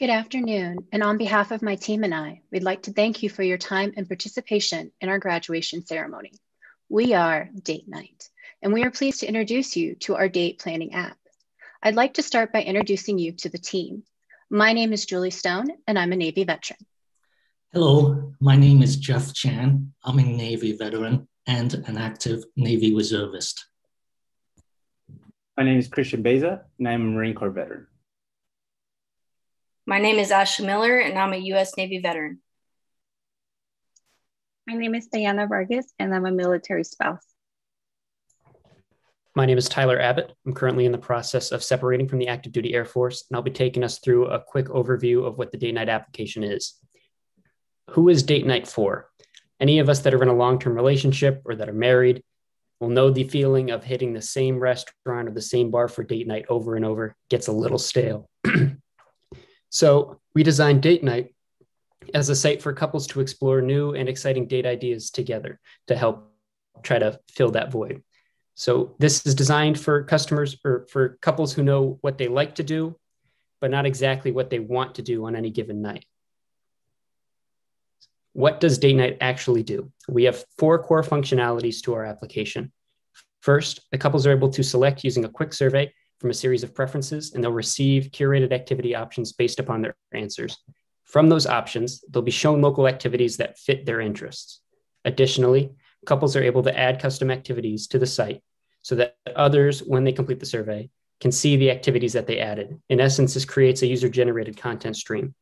Good afternoon, and on behalf of my team and I, we'd like to thank you for your time and participation in our graduation ceremony. We are D8Nite, and we are pleased to introduce you to our date planning app. I'd like to start by introducing you to the team. My name is Julie Stone, and I'm a Navy veteran. Hello, my name is Jeff Chan. I'm a Navy veteran and an active Navy reservist. My name is Christian Beza, and I'm a Marine Corps veteran. My name is Ashley Miller, and I'm a U.S. Navy veteran. My name is Diana Vargas, and I'm a military spouse. My name is Tyler Abbott. I'm currently in the process of separating from the active duty Air Force, and I'll be taking us through a quick overview of what the D8Nite application is. Who is D8Nite for? Any of us that are in a long-term relationship or that are married will know the feeling of hitting the same restaurant or the same bar for date night over and over gets a little stale. So we designed D8Nite as a site for couples to explore new and exciting date ideas together to help try to fill that void. So this is designed for customers or for couples who know what they like to do, but not exactly what they want to do on any given night. What does D8Nite actually do? We have 4 core functionalities to our application. First, the couples are able to select using a quick survey from a series of preferences, and they'll receive curated activity options based upon their answers. From those options, they'll be shown local activities that fit their interests. Additionally, couples are able to add custom activities to the site so that others, when they complete the survey, can see the activities that they added. In essence, this creates a user-generated content stream.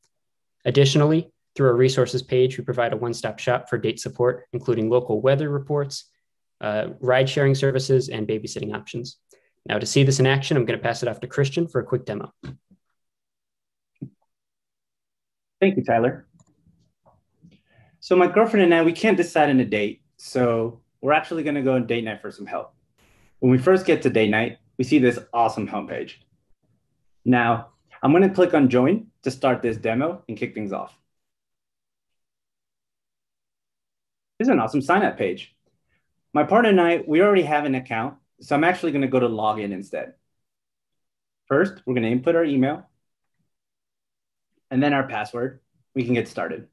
Additionally, through our resources page, we provide a one-stop shop for date support, including local weather reports, ride-sharing services, and babysitting options. Now, to see this in action, I'm going to pass it off to Christian for a quick demo. Thank you, Tyler. So my girlfriend and I, we can't decide on a date, so we're actually going to go on date night for some help. When we first get to date night, we see this awesome homepage. Now, I'm going to click on join to start this demo and kick things off. This is an awesome sign-up page. My partner and I, we already have an account, so I'm actually going to go to login instead. First, we're going to input our email and then our password. We can get started.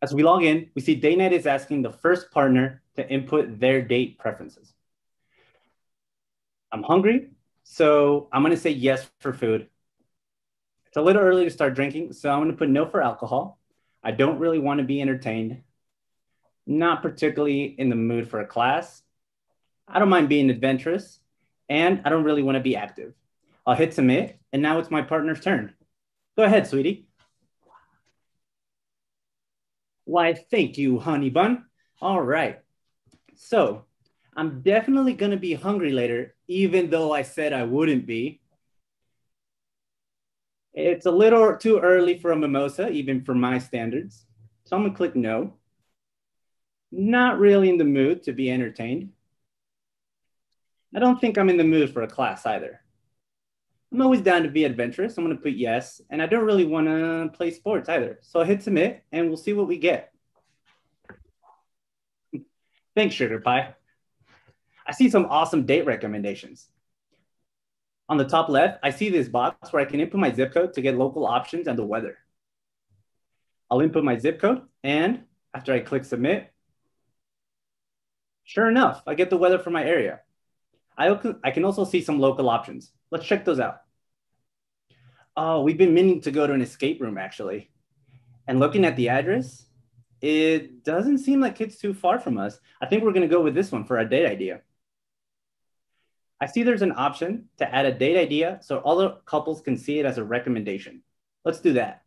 As we log in, we see D8Nite is asking the first partner to input their date preferences. I'm hungry, so I'm going to say yes for food. It's a little early to start drinking, so I'm going to put no for alcohol. I don't really want to be entertained. Not particularly in the mood for a class. I don't mind being adventurous, and I don't really want to be active. I'll hit submit, and now it's my partner's turn. Go ahead, sweetie. Why, thank you, honey bun. All right. So I'm definitely going to be hungry later, even though I said I wouldn't be. It's a little too early for a mimosa, even for my standards. So I'm going to click no. Not really in the mood to be entertained. I don't think I'm in the mood for a class either. I'm always down to be adventurous. I'm going to put yes, and I don't really want to play sports either. So I'll hit submit, and we'll see what we get. Thanks, Sugar Pie. I see some awesome date recommendations. On the top left, I see this box where I can input my zip code to get local options and the weather. I'll input my zip code, and after I click submit, sure enough, I get the weather for my area. I can also see some local options. Let's check those out. Oh, we've been meaning to go to an escape room, actually. And looking at the address, it doesn't seem like it's too far from us. I think we're going to go with this one for our date idea. I see there's an option to add a date idea so other couples can see it as a recommendation. Let's do that.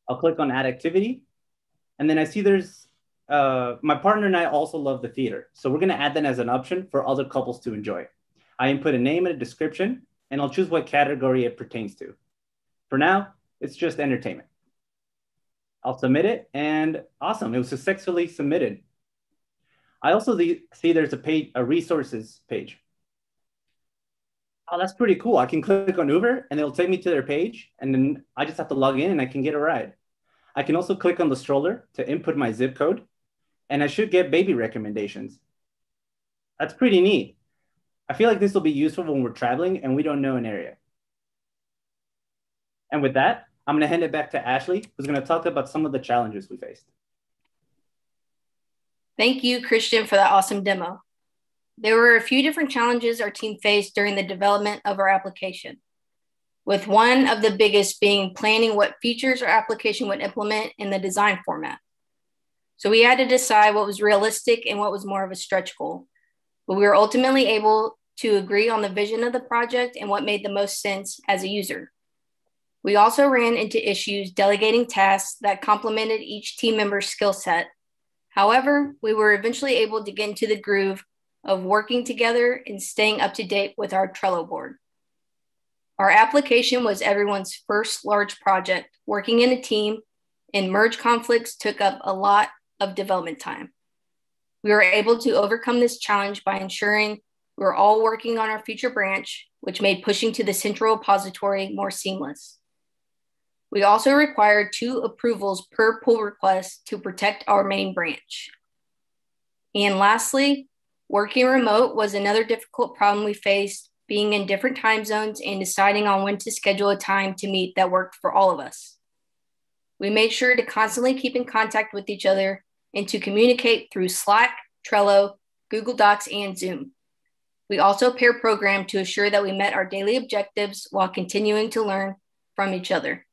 I'll click on add activity. And then I see there's my partner and I also love the theater. So we're going to add that as an option for other couples to enjoy. I input a name and a description, and I'll choose what category it pertains to. For now, it's just entertainment. I'll submit it, and awesome, it was successfully submitted. I also see there's a resources page. Oh, that's pretty cool. I can click on Uber, and it'll take me to their page, and then I just have to log in, and I can get a ride. I can also click on the stroller to input my zip code, and I should get baby recommendations. That's pretty neat. I feel like this will be useful when we're traveling and we don't know an area. And with that, I'm going to hand it back to Ashley, who's going to talk about some of the challenges we faced. Thank you, Christian, for that awesome demo. There were a few different challenges our team faced during the development of our application, with one of the biggest being planning what features our application would implement in the design format. So we had to decide what was realistic and what was more of a stretch goal. But we were ultimately able to agree on the vision of the project and what made the most sense as a user. We also ran into issues delegating tasks that complemented each team member's skill set. However, we were eventually able to get into the groove of working together and staying up to date with our Trello board. Our application was everyone's first large project. Working in a team and merge conflicts took up a lot of development time. We were able to overcome this challenge by ensuring we were all working on our future branch, which made pushing to the central repository more seamless. We also required 2 approvals per pull request to protect our main branch. And lastly, working remote was another difficult problem we faced, being in different time zones and deciding on when to schedule a time to meet that worked for all of us. We made sure to constantly keep in contact with each other and to communicate through Slack, Trello, Google Docs, and Zoom. We also pair programmed to assure that we met our daily objectives while continuing to learn from each other.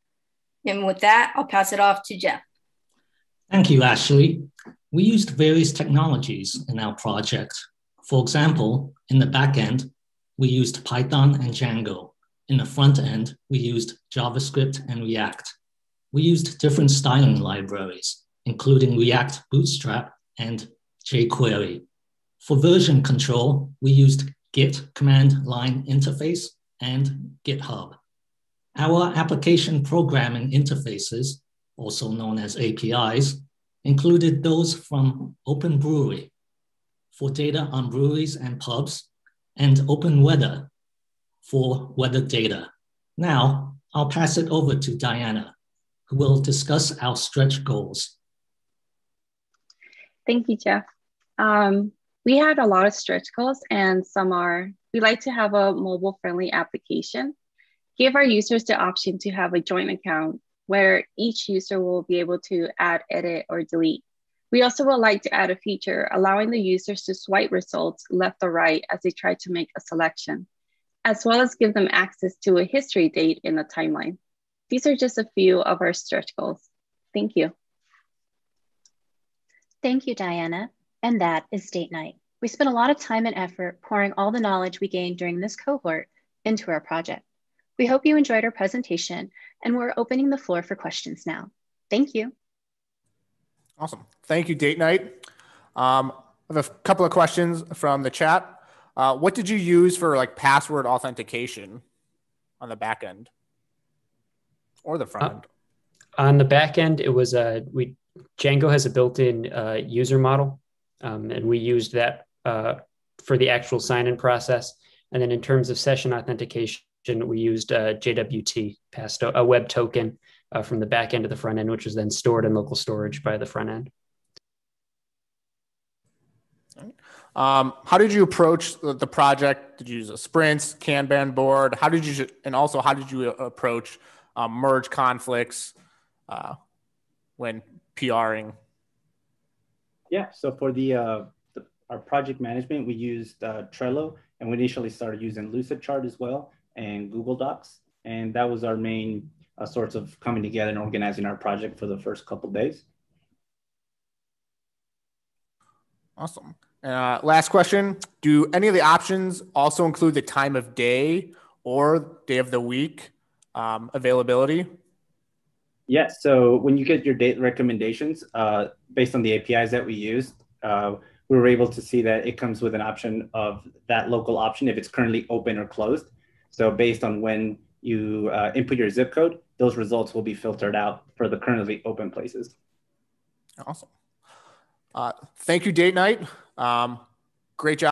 And with that, I'll pass it off to Jeff. Thank you, Ashley. We used various technologies in our project. For example, in the back end, we used Python and Django. In the front end, we used JavaScript and React. We used different styling libraries, including React Bootstrap and jQuery. For version control, we used Git command line interface and GitHub. Our application programming interfaces, also known as APIs, included those from Open Brewery for data on breweries and pubs, and Open Weather for weather data. Now, I'll pass it over to Diana, who will discuss our stretch goals. Thank you, Jeff. We had a lot of stretch goals, and we like to have a mobile-friendly application. Give our users the option to have a joint account where each user will be able to add, edit, or delete. We also would like to add a feature allowing the users to swipe results left or right as they try to make a selection, as well as give them access to a history date in the timeline. These are just a few of our stretch goals. Thank you. Thank you, Diana. And that is D8Nite. We spent a lot of time and effort pouring all the knowledge we gained during this cohort into our project. We hope you enjoyed our presentation, and we're opening the floor for questions now. Thank you. Awesome. Thank you, D8Nite. I have a couple of questions from the chat. What did you use for password authentication on the back end or the front end? On the back end, it was Django has a built-in user model, and we used that for the actual sign-in process. And then in terms of session authentication, we used JWT, passed a web token from the back end to the front end, which was then stored in local storage by the front end. How did you approach the project? Did you use a sprints, Kanban board? How did you approach merge conflicts when PRing? Yeah, so for our project management, we used Trello, and we initially started using Lucidchart as well, and Google Docs. And that was our main sorts of coming together and organizing our project for the first couple of days. Awesome. Last question. Do any of the options also include the time of day or day of the week availability? Yes. So when you get your date recommendations, based on the APIs that we used, we were able to see that it comes with an option of that local option if it's currently open or closed. So based on when you input your zip code, those results will be filtered out for the currently open places. Awesome. Thank you, D8Nite. Great job.